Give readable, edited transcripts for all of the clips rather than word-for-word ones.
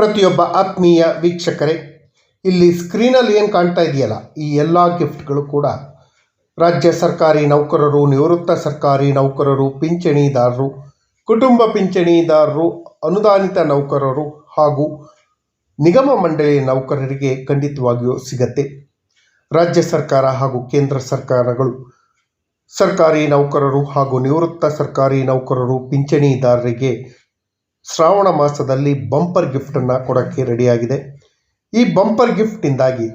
ಪ್ರತಿಯೊಬ್ಬ ಆತ್ಮೀಯ ವೀಕ್ಷಕರೇ, ಇಲ್ಲಿ ಸ್ಕ್ರೀನಲ್ಲಿ ಏನು ಕಾಣ್ತಾ ಇದೆಯಲ್ಲ, ಈ ಎಲ್ಲ ಗಿಫ್ಟ್ಗಳು ಕೂಡ ರಾಜ್ಯ ಸರ್ಕಾರಿ ನೌಕರರು, ನಿವೃತ್ತ ಸರ್ಕಾರಿ ನೌಕರರು, ಪಿಂಚಣಿದಾರರು, ಕುಟುಂಬ ಪಿಂಚಣಿದಾರರು, ಅನುದಾನಿತ ನೌಕರರು ಹಾಗೂ ನಿಗಮ ಮಂಡಳಿ ನೌಕರರಿಗೆ ಖಂಡಿತವಾಗಿಯೂ ಸಿಗತ್ತೆ. ರಾಜ್ಯ ಸರ್ಕಾರ ಹಾಗೂ ಕೇಂದ್ರ ಸರ್ಕಾರಗಳು ಸರ್ಕಾರಿ ನೌಕರರು ಹಾಗೂ ನಿವೃತ್ತ ಸರ್ಕಾರಿ ನೌಕರರು, ಪಿಂಚಣಿದಾರರಿಗೆ ಶ್ರಾವಣ ಮಾಸದಲ್ಲಿ ಬಂಪರ್ ಗಿಫ್ಟನ್ನು ಕೊಡೋಕ್ಕೆ ರೆಡಿಯಾಗಿದೆ. ಈ ಬಂಪರ್ ಗಿಫ್ಟಿಂದಾಗಿ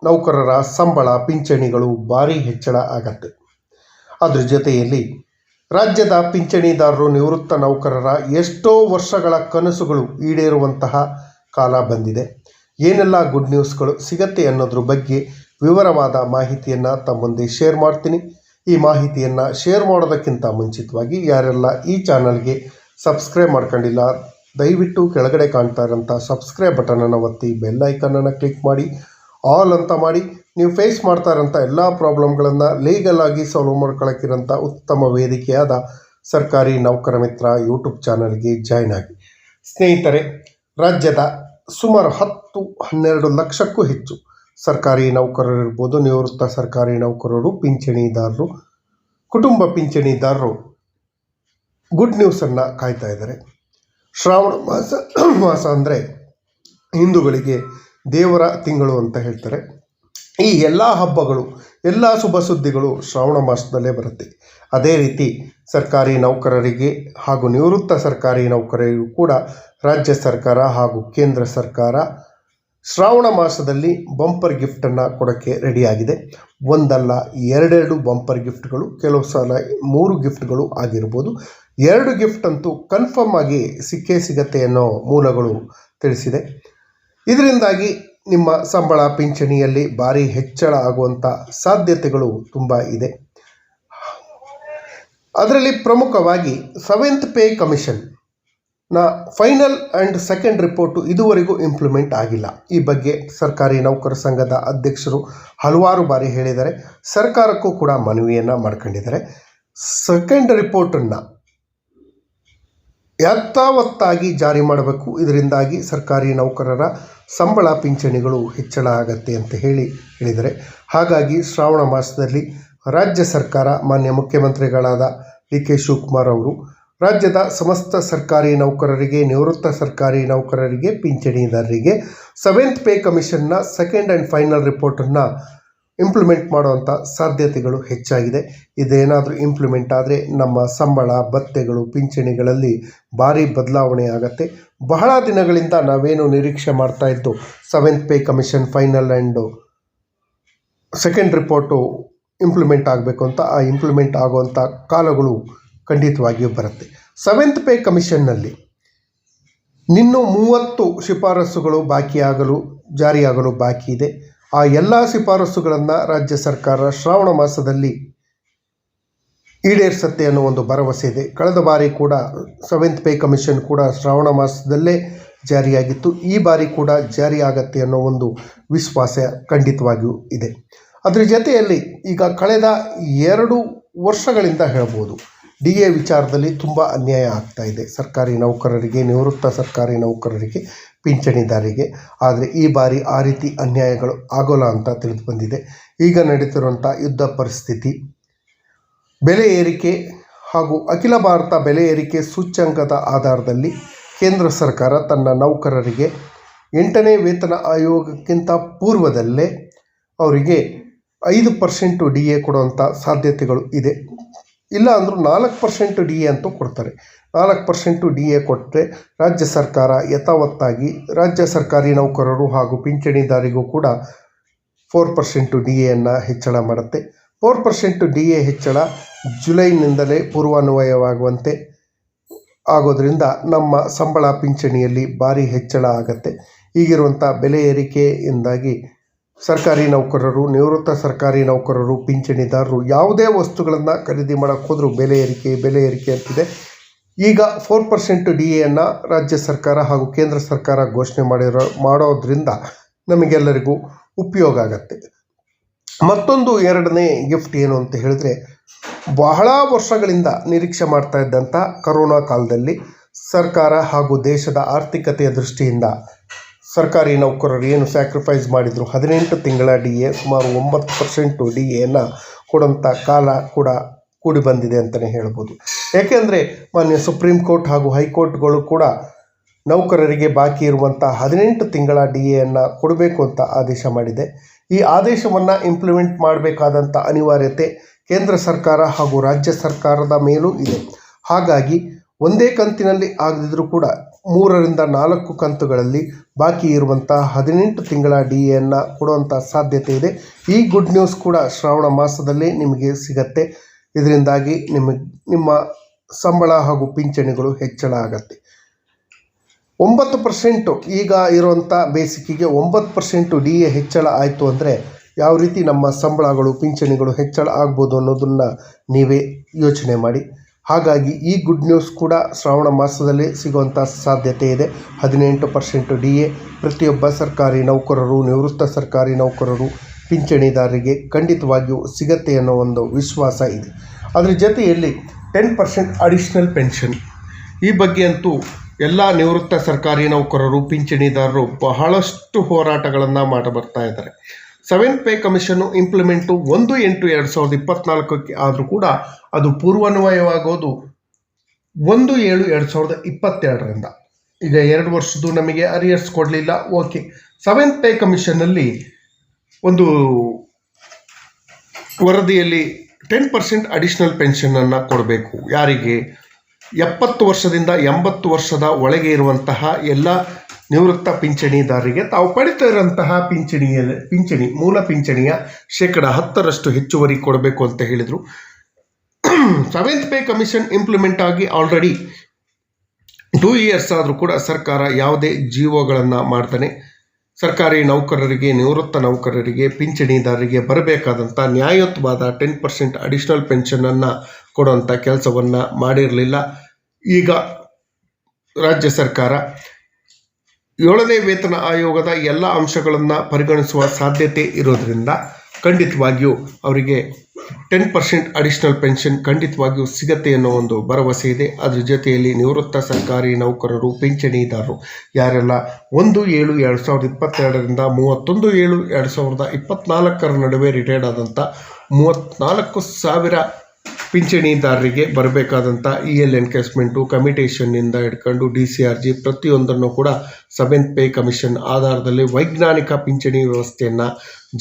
ನೌಕರರ ಸಂಬಳ, ಪಿಂಚಣಿಗಳು ಭಾರಿ ಹೆಚ್ಚಳ ಆಗತ್ತೆ. ಅದ್ರ ಜೊತೆಯಲ್ಲಿ ರಾಜ್ಯದ ಪಿಂಚಣಿದಾರರು, ನಿವೃತ್ತ ನೌಕರರ ಎಷ್ಟೋ ವರ್ಷಗಳ ಕನಸುಗಳು ಈಡೇರುವಂತಹ ಕಾಲ ಬಂದಿದೆ. ಏನೆಲ್ಲ ಗುಡ್ ನ್ಯೂಸ್ಗಳು ಸಿಗತ್ತೆ ಅನ್ನೋದ್ರ ಬಗ್ಗೆ ವಿವರವಾದ ಮಾಹಿತಿಯನ್ನು ತಮ್ಮ ಮುಂದೆ ಶೇರ್ ಮಾಡ್ತೀನಿ. ಈ ಮಾಹಿತಿಯನ್ನು ಶೇರ್ ಮಾಡೋದಕ್ಕಿಂತ ಮುಂಚಿತವಾಗಿ ಯಾರೆಲ್ಲ ಈ ಚಾನಲ್ಗೆ ಸಬ್ಸ್ಕ್ರೈಬ್ ಮಾಡ್ಕೊಂಡಿಲ್ಲ, ದಯವಿಟ್ಟು ಕೆಳಗಡೆ ಕಾಣ್ತಾ ಇರೋಂಥ ಸಬ್ಸ್ಕ್ರೈಬ್ ಬಟನನ್ನು ಒತ್ತಿ, ಬೆಲ್ ಐಕನನ್ನು ಕ್ಲಿಕ್ ಮಾಡಿ, ಆಲ್ ಅಂತ ಮಾಡಿ. ನೀವು ಫೇಸ್ ಮಾಡ್ತಾ ಇರೋಂಥ ಎಲ್ಲ ಪ್ರಾಬ್ಲಮ್ಗಳನ್ನು ಲೀಗಲ್ ಆಗಿ ಸಾಲ್ವ್ ಮಾಡ್ಕೊಳ್ಳೋಕ್ಕಿರೋಂಥ ಉತ್ತಮ ವೇದಿಕೆಯಾದ ಸರ್ಕಾರಿ ನೌಕರ ಮಿತ್ರ ಯೂಟ್ಯೂಬ್ ಚಾನಲ್ಗೆ ಜಾಯ್ನ್ ಆಗಿ. ಸ್ನೇಹಿತರೆ, ರಾಜ್ಯದ ಸುಮಾರು 10-12 ಲಕ್ಷಕ್ಕೂ ಹೆಚ್ಚು ಸರ್ಕಾರಿ ನೌಕರರು ಇರ್ಬೋದು, ನಿವೃತ್ತ ಸರ್ಕಾರಿ ನೌಕರರು, ಪಿಂಚಣಿದಾರರು, ಕುಟುಂಬ ಪಿಂಚಣಿದಾರರು ಗುಡ್ ನ್ಯೂಸನ್ನು ಕಾಯ್ತಾ ಇದ್ದಾರೆ. ಶ್ರಾವಣ ಮಾಸ ಅಂದರೆ ಹಿಂದೂಗಳಿಗೆ ದೇವರ ತಿಂಗಳು ಅಂತ ಹೇಳ್ತಾರೆ. ಈ ಎಲ್ಲ ಹಬ್ಬಗಳು, ಎಲ್ಲ ಶುಭ ಸುದ್ದಿಗಳು ಶ್ರಾವಣ ಮಾಸದಲ್ಲೇ ಬರುತ್ತೆ. ಅದೇ ರೀತಿ ಸರ್ಕಾರಿ ನೌಕರರಿಗೆ ಹಾಗೂ ನಿವೃತ್ತ ಸರ್ಕಾರಿ ನೌಕರರಿಗೂ ಕೂಡ ರಾಜ್ಯ ಸರ್ಕಾರ ಹಾಗೂ ಕೇಂದ್ರ ಸರ್ಕಾರ ಶ್ರಾವಣ ಮಾಸದಲ್ಲಿ ಬಂಪರ್ ಗಿಫ್ಟನ್ನು ಕೊಡೋಕ್ಕೆ ರೆಡಿಯಾಗಿದೆ. ಒಂದಲ್ಲ, ಎರಡೆರಡು ಬಂಪರ್ ಗಿಫ್ಟ್ಗಳು, ಕೆಲವು ಸಲ 3 ಗಿಫ್ಟ್ಗಳು ಆಗಿರ್ಬೋದು. 2 ಗಿಫ್ಟ್ ಅಂತೂ ಕನ್ಫರ್ಮ್ ಆಗಿ ಸಿಕ್ಕೇ ಸಿಗತ್ತೆ ಅನ್ನೋ ಮೂಲಗಳು ತಿಳಿಸಿದೆ. ಇದರಿಂದಾಗಿ ನಿಮ್ಮ ಸಂಬಳ, ಪಿಂಚಣಿಯಲ್ಲಿ ಭಾರಿ ಹೆಚ್ಚಳ ಆಗುವಂಥ ಸಾಧ್ಯತೆಗಳು ತುಂಬ ಇದೆ. ಅದರಲ್ಲಿ ಪ್ರಮುಖವಾಗಿ 7th ಪೇ ಕಮಿಷನ್ನ ಫೈನಲ್ ಆ್ಯಂಡ್ ಸೆಕೆಂಡ್ ರಿಪೋರ್ಟು ಇದುವರೆಗೂ ಇಂಪ್ಲಿಮೆಂಟ್ ಆಗಿಲ್ಲ. ಈ ಬಗ್ಗೆ ಸರ್ಕಾರಿ ನೌಕರ ಸಂಘದ ಅಧ್ಯಕ್ಷರು ಹಲವಾರು ಬಾರಿ ಹೇಳಿದ್ದಾರೆ. ಸರ್ಕಾರಕ್ಕೂ ಕೂಡ ಮನವಿಯನ್ನು ಮಾಡ್ಕೊಂಡಿದ್ದಾರೆ. ಸೆಕೆಂಡ್ ರಿಪೋರ್ಟನ್ನು ಯಥಾವತ್ತಾಗಿ ಜಾರಿ ಮಾಡಬೇಕು. ಇದರಿಂದಾಗಿ ಸರ್ಕಾರಿ ನೌಕರರ ಸಂಬಳ, ಪಿಂಚಣಿಗಳು ಹೆಚ್ಚಳ ಆಗತ್ತೆ ಅಂತ ಹೇಳಿದರೆ, ಹಾಗಾಗಿ ಶ್ರಾವಣ ಮಾಸದಲ್ಲಿ ರಾಜ್ಯ ಸರ್ಕಾರ, ಮಾನ್ಯ ಮುಖ್ಯಮಂತ್ರಿಗಳಾದ ಡಿ ಕೆ ಶಿವಕುಮಾರ್ ಅವರು ರಾಜ್ಯದ ಸಮಸ್ತ ಸರ್ಕಾರಿ ನೌಕರರಿಗೆ, ನಿವೃತ್ತ ಸರ್ಕಾರಿ ನೌಕರರಿಗೆ, ಪಿಂಚಣಿದಾರರಿಗೆ 7th ಪೇ ಕಮಿಷನ್ನ ಸೆಕೆಂಡ್ ಆ್ಯಂಡ್ ಫೈನಲ್ ರಿಪೋರ್ಟನ್ನು ಇಂಪ್ಲಿಮೆಂಟ್ ಮಾಡುವಂಥ ಸಾಧ್ಯತೆಗಳು ಹೆಚ್ಚಾಗಿದೆ. ಇದೇನಾದರೂ ಇಂಪ್ಲಿಮೆಂಟ್ ಆದರೆ ನಮ್ಮ ಸಂಬಳ, ಭತ್ಯೆಗಳು, ಪಿಂಚಣಿಗಳಲ್ಲಿ ಭಾರಿ ಬದಲಾವಣೆ ಆಗತ್ತೆ. ಬಹಳ ದಿನಗಳಿಂದ ನಾವೇನು ನಿರೀಕ್ಷೆ ಮಾಡ್ತಾ ಇದ್ದು 7th pay commission final and second report implement ಆಗಬೇಕು ಅಂತ, ಆ ಇಂಪ್ಲಿಮೆಂಟ್ ಆಗುವಂಥ ಕಾಲಗಳು ಖಂಡಿತವಾಗಿಯೂ ಬರುತ್ತೆ. 7th ಪೇ ಕಮಿಷನ್ನಲ್ಲಿ ಇನ್ನೂ 30 ಶಿಫಾರಸುಗಳು ಜಾರಿಯಾಗಲು ಬಾಕಿ ಇದೆ. ಆ ಎಲ್ಲ ಶಿಫಾರಸುಗಳನ್ನು ರಾಜ್ಯ ಸರ್ಕಾರ ಶ್ರಾವಣ ಮಾಸದಲ್ಲಿ ಈಡೇರಿಸುತ್ತೆ ಅನ್ನೋ ಒಂದು ಭರವಸೆ ಇದೆ. ಕಳೆದ ಬಾರಿ ಕೂಡ 7th ಪೇ ಕಮಿಷನ್ ಕೂಡ ಶ್ರಾವಣ ಮಾಸದಲ್ಲೇ ಜಾರಿಯಾಗಿತ್ತು. ಈ ಬಾರಿ ಕೂಡ ಜಾರಿಯಾಗತ್ತೆ ಅನ್ನೋ ಒಂದು ವಿಶ್ವಾಸ ಖಂಡಿತವಾಗಿಯೂ ಇದೆ. ಅದರ ಜೊತೆಯಲ್ಲಿ ಈಗ ಕಳೆದ 2 ವರ್ಷಗಳಿಂದ ಹೇಳ್ಬೋದು, DA ವಿಚಾರದಲ್ಲಿ ತುಂಬ ಅನ್ಯಾಯ ಆಗ್ತಾ ಇದೆ ಸರ್ಕಾರಿ ನೌಕರರಿಗೆ, ನಿವೃತ್ತ ಸರ್ಕಾರಿ ನೌಕರರಿಗೆ, ಪಿಂಚಣಿದಾರರಿಗೆ. ಆದರೆ ಈ ಬಾರಿ ಆ ರೀತಿ ಅನ್ಯಾಯಗಳು ಆಗೋಲ್ಲ ಅಂತ ತಿಳಿದು ಬಂದಿದೆ. ಈಗ ನಡೀತಿರುವಂಥ ಯುದ್ಧ ಪರಿಸ್ಥಿತಿ, ಬೆಲೆ ಏರಿಕೆ ಹಾಗೂ ಅಖಿಲ ಭಾರತ ಬೆಲೆ ಏರಿಕೆ ಸೂಚ್ಯಂಕದ ಆಧಾರದಲ್ಲಿ ಕೇಂದ್ರ ಸರ್ಕಾರ ತನ್ನ ನೌಕರರಿಗೆ 8ನೇ ವೇತನ ಆಯೋಗಕ್ಕಿಂತ ಪೂರ್ವದಲ್ಲೇ ಅವರಿಗೆ 5% DA ಕೊಡುವಂಥ ಸಾಧ್ಯತೆಗಳು ಇದೆ. ಇಲ್ಲ ಅಂದರೂ 4% DA ಅಂತೂ ಕೊಡ್ತಾರೆ. 4% DA ಕೊಟ್ಟರೆ ರಾಜ್ಯ ಸರ್ಕಾರ ಯಥಾವತ್ತಾಗಿ ರಾಜ್ಯ ಸರ್ಕಾರಿ ನೌಕರರು ಹಾಗೂ ಪಿಂಚಣಿದಾರಿಗೂ ಕೂಡ 4% DAಯನ್ನು ಹೆಚ್ಚಳ ಮಾಡುತ್ತೆ. 4% DA ಹೆಚ್ಚಳ ಜುಲೈನಿಂದಲೇ ಪೂರ್ವಾನ್ವಯವಾಗುವಂತೆ ಆಗೋದ್ರಿಂದ ನಮ್ಮ ಸಂಬಳ, ಪಿಂಚಣಿಯಲ್ಲಿ ಭಾರಿ ಹೆಚ್ಚಳ ಆಗತ್ತೆ. ಈಗಿರುವಂಥ ಬೆಲೆ ಏರಿಕೆಯಿಂದಾಗಿ ಸರ್ಕಾರಿ ನೌಕರರು, ನಿವೃತ್ತ ಸರ್ಕಾರಿ ನೌಕರರು, ಪಿಂಚಣಿದಾರರು ಯಾವುದೇ ವಸ್ತುಗಳನ್ನು ಖರೀದಿ ಮಾಡೋಕ್ಕೆ ಹೋದರೂ ಬೆಲೆ ಏರಿಕೆ ಅಂತಿದೆ. ಈಗ 4% DAಯನ್ನು ರಾಜ್ಯ ಸರ್ಕಾರ ಹಾಗೂ ಕೇಂದ್ರ ಸರ್ಕಾರ ಘೋಷಣೆ ಮಾಡೋದ್ರಿಂದ ನಮಗೆಲ್ಲರಿಗೂ ಉಪಯೋಗ ಆಗತ್ತೆ. ಮತ್ತೊಂದು 2ನೇ ಗಿಫ್ಟ್ ಏನು ಅಂತ ಹೇಳಿದ್ರೆ, ಬಹಳ ವರ್ಷಗಳಿಂದ ನಿರೀಕ್ಷೆ ಮಾಡ್ತಾ ಇದ್ದಂಥ ಕರೋನಾ ಕಾಲದಲ್ಲಿ ಸರ್ಕಾರ ಹಾಗೂ ದೇಶದ ಆರ್ಥಿಕತೆಯ ದೃಷ್ಟಿಯಿಂದ ಸರ್ಕಾರಿ ನೌಕರರು ಏನು ಸ್ಯಾಕ್ರಿಫೈಸ್ ಮಾಡಿದರು 18 ತಿಂಗಳ ಡಿ ಎ ಸುಮಾರು 9% ಡಿ ಎಯನ್ನು ಕೊಡುವಂಥ ಕಾಲ ಕೂಡ ಕೂಡಿ ಬಂದಿದೆ ಅಂತಲೇ ಹೇಳ್ಬೋದು. ಏಕೆಂದರೆ ಮಾನ್ಯ ಸುಪ್ರೀಂ ಕೋರ್ಟ್ ಹಾಗೂ ಹೈಕೋರ್ಟ್ಗಳು ಕೂಡ ನೌಕರರಿಗೆ ಬಾಕಿ ಇರುವಂಥ 18 ತಿಂಗಳ ಡಿ ಎಯನ್ನು ಕೊಡಬೇಕು ಅಂತ ಆದೇಶ ಮಾಡಿದೆ. ಈ ಆದೇಶವನ್ನು ಇಂಪ್ಲಿಮೆಂಟ್ ಮಾಡಬೇಕಾದಂಥ ಅನಿವಾರ್ಯತೆ ಕೇಂದ್ರ ಸರ್ಕಾರ ಹಾಗೂ ರಾಜ್ಯ ಸರ್ಕಾರದ ಮೇಲೂ ಇದೆ. ಹಾಗಾಗಿ ಒಂದೇ ಕಂತಿನಲ್ಲಿ ಆಗದಿದ್ದರೂ ಕೂಡ 3ರಿಂದ 4 ಕಂತುಗಳಲ್ಲಿ ಬಾಕಿ ಇರುವಂಥ 18 ತಿಂಗಳ ಡಿ ಎಯನ್ನು ಕೊಡುವಂಥ ಸಾಧ್ಯತೆ ಇದೆ. ಈ ಗುಡ್ ನ್ಯೂಸ್ ಕೂಡ ಶ್ರಾವಣ ಮಾಸದಲ್ಲೇ ನಿಮಗೆ ಸಿಗತ್ತೆ. ಇದರಿಂದಾಗಿ ನಿಮ್ಮ ಸಂಬಳ ಹಾಗೂ ಪಿಂಚಣಿಗಳು ಹೆಚ್ಚಳ ಆಗತ್ತೆ. 9% ಈಗ ಇರುವಂಥ ಬೇಸಿಕ್ಕಿಗೆ 9% ಡಿ ಎ ಹೆಚ್ಚಳ ಆಯಿತು ಅಂದರೆ ಯಾವ ರೀತಿ ನಮ್ಮ ಸಂಬಳಗಳು ಪಿಂಚಣಿಗಳು ಹೆಚ್ಚಳ ಆಗ್ಬೋದು ಅನ್ನೋದನ್ನು ನೀವೇ ಯೋಚನೆ ಮಾಡಿ. ಹಾಗಾಗಿ ಈ ಗುಡ್ ನ್ಯೂಸ್ ಕೂಡ ಶ್ರಾವಣ ಮಾಸದಲ್ಲೇ ಸಿಗುವಂಥ ಸಾಧ್ಯತೆ ಇದೆ. 18% ಡಿ ಎ ಪ್ರತಿಯೊಬ್ಬ ಸರ್ಕಾರಿ ನೌಕರರು, ನಿವೃತ್ತ ಸರ್ಕಾರಿ ನೌಕರರು, ಪಿಂಚಣಿದಾರರಿಗೆ ಖಂಡಿತವಾಗಿಯೂ ಸಿಗತ್ತೆ ಅನ್ನೋ ಒಂದು ವಿಶ್ವಾಸ ಇದೆ. ಅದರ ಜೊತೆಯಲ್ಲಿ 10% ಅಡಿಷ್ನಲ್ ಪೆನ್ಷನ್, ಈ ಬಗ್ಗೆ ಅಂತೂ ಎಲ್ಲ ನಿವೃತ್ತ ಸರ್ಕಾರಿ ನೌಕರರು, ಪಿಂಚಣಿದಾರರು ಬಹಳಷ್ಟು ಹೋರಾಟಗಳನ್ನು ಮಾಡಬರ್ತಾ ಇದ್ದಾರೆ. 7th ಪೇ ಕಮಿಷನ್ನು ಇಂಪ್ಲಿಮೆಂಟು 1/8/2024 ಆದರೂ ಕೂಡ ಅದು ಪೂರ್ವಾನ್ವಯವಾಗೋದು 1/7/2022ರಿಂದ. ಈಗ 2 ವರ್ಷದ್ದು ನಮಗೆ ಅರಿಯರ್ಸ್ ಕೊಡಲಿಲ್ಲ, ಓಕೆ. 7th ಪೇ ಕಮಿಷನ್ನಲ್ಲಿ ಒಂದು ವರದಿಯಲ್ಲಿ 10% ಅಡಿಷ್ನಲ್ ಪೆನ್ಷನನ್ನು ಕೊಡಬೇಕು. ಯಾರಿಗೆ? 70 ವರ್ಷದಿಂದ 80 ವರ್ಷದ ಒಳಗೆ ಇರುವಂತಹ ಎಲ್ಲ ನಿವೃತ್ತ ಪಿಂಚಣಿದಾರರಿಗೆ ತಾವು ಪಡಿತಾ ಇರೋಂತಹ ಪಿಂಚಣಿ ಮೂಲ ಪಿಂಚಣಿಯ 10% ಹೆಚ್ಚುವರಿ ಕೊಡಬೇಕು ಅಂತ ಹೇಳಿದರು. 7th ಪೇ ಕಮಿಷನ್ ಇಂಪ್ಲಿಮೆಂಟ್ ಆಗಿ ಆಲ್ರೆಡಿ 2 ಇಯರ್ಸ್ ಆದರೂ ಕೂಡ ಸರ್ಕಾರ ಯಾವುದೇ ಜಿಒಗಳನ್ನು ಮಾಡ್ತಾನೆ ಸರ್ಕಾರಿ ನೌಕರರಿಗೆ, ನಿವೃತ್ತ ನೌಕರರಿಗೆ, ಪಿಂಚಣಿದಾರರಿಗೆ ಬರಬೇಕಾದಂಥ ನ್ಯಾಯಯುತವಾದ 10% ಅಡಿಷ್ನಲ್ ಪೆನ್ಷನನ್ನು ಕೊಡುವಂಥ ಕೆಲಸವನ್ನು ಮಾಡಿರಲಿಲ್ಲ. ಈಗ ರಾಜ್ಯ ಸರ್ಕಾರ 7ನೇ ವೇತನ ಆಯೋಗದ ಎಲ್ಲ ಅಂಶಗಳನ್ನು ಪರಿಗಣಿಸುವ ಸಾಧ್ಯತೆ ಇರೋದರಿಂದ ಖಂಡಿತವಾಗಿಯೂ ಅವರಿಗೆ 10% ಅಡಿಷ್ನಲ್ ಪೆನ್ಷನ್ ಖಂಡಿತವಾಗಿಯೂ ಸಿಗತ್ತೆ ಅನ್ನೋ ಒಂದು ಭರವಸೆ ಇದೆ. ಅದ್ರ ಜೊತೆಯಲ್ಲಿ ನಿವೃತ್ತ ಸರ್ಕಾರಿ ನೌಕರರು, ಪಿಂಚಣಿದಾರರು ಯಾರೆಲ್ಲ 1/7/2022ರಿಂದ 31/7/2024 ನಡುವೆ ರಿಟೈರ್ಡ್ ಆದಂಥ 34,000 ಪಿಂಚಣಿದಾರರಿಗೆ ಬರಬೇಕಾದಂಥ EL ಎನ್ಕೇಸ್ಮೆಂಟು, ಕಮಿಟೇಷನ್ನಿಂದ ಹಿಡ್ಕೊಂಡು DCRG ಪ್ರತಿಯೊಂದನ್ನು ಕೂಡ 7th ಪೇ ಕಮಿಷನ್ ಆಧಾರದಲ್ಲಿ ವೈಜ್ಞಾನಿಕ ಪಿಂಚಣಿ ವ್ಯವಸ್ಥೆಯನ್ನು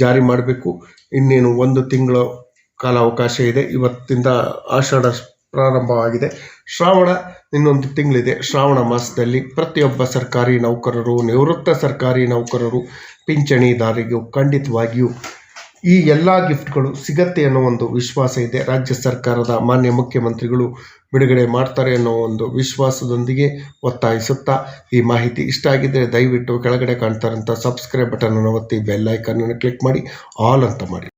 ಜಾರಿ ಮಾಡಬೇಕು. ಇನ್ನೇನು 1 ತಿಂಗಳು ಕಾಲಾವಕಾಶ ಇದೆ. ಇವತ್ತಿಂದ ಆಷಾಢ ಪ್ರಾರಂಭವಾಗಿದೆ. ಶ್ರಾವಣ ಇನ್ನೊಂದು ತಿಂಗಳಿದೆ. ಶ್ರಾವಣ ಮಾಸದಲ್ಲಿ ಪ್ರತಿಯೊಬ್ಬ ಸರ್ಕಾರಿ ನೌಕರರು, ನಿವೃತ್ತ ಸರ್ಕಾರಿ ನೌಕರರು, ಪಿಂಚಣಿದಾರರಿಗೂ ಖಂಡಿತವಾಗಿಯೂ ಈ ಎಲ್ಲ ಗಿಫ್ಟ್ಗಳು ಸಿಗತ್ತೆ ಅನ್ನೋ ಒಂದು ವಿಶ್ವಾಸ ಇದೆ. ರಾಜ್ಯ ಸರ್ಕಾರದ ಮಾನ್ಯ ಮುಖ್ಯಮಂತ್ರಿಗಳು ಬಿಡುಗಡೆ ಮಾಡ್ತಾರೆ ಅನ್ನೋ ಒಂದು ವಿಶ್ವಾಸದೊಂದಿಗೆ ಒತ್ತಾಯಿಸುತ್ತಾ, ಈ ಮಾಹಿತಿ ಇಷ್ಟ ಆಗಿದ್ದರೆ ದಯವಿಟ್ಟು ಕೆಳಗಡೆ ಕಾಣ್ತಾರಂಥ ಸಬ್ಸ್ಕ್ರೈಬ್ ಬಟನನ್ನು ಒತ್ತಿ, ಬೆಲ್ ಐಕನ್ನನ್ನು ಕ್ಲಿಕ್ ಮಾಡಿ, ಆಲ್ ಅಂತ ಮಾಡಿ.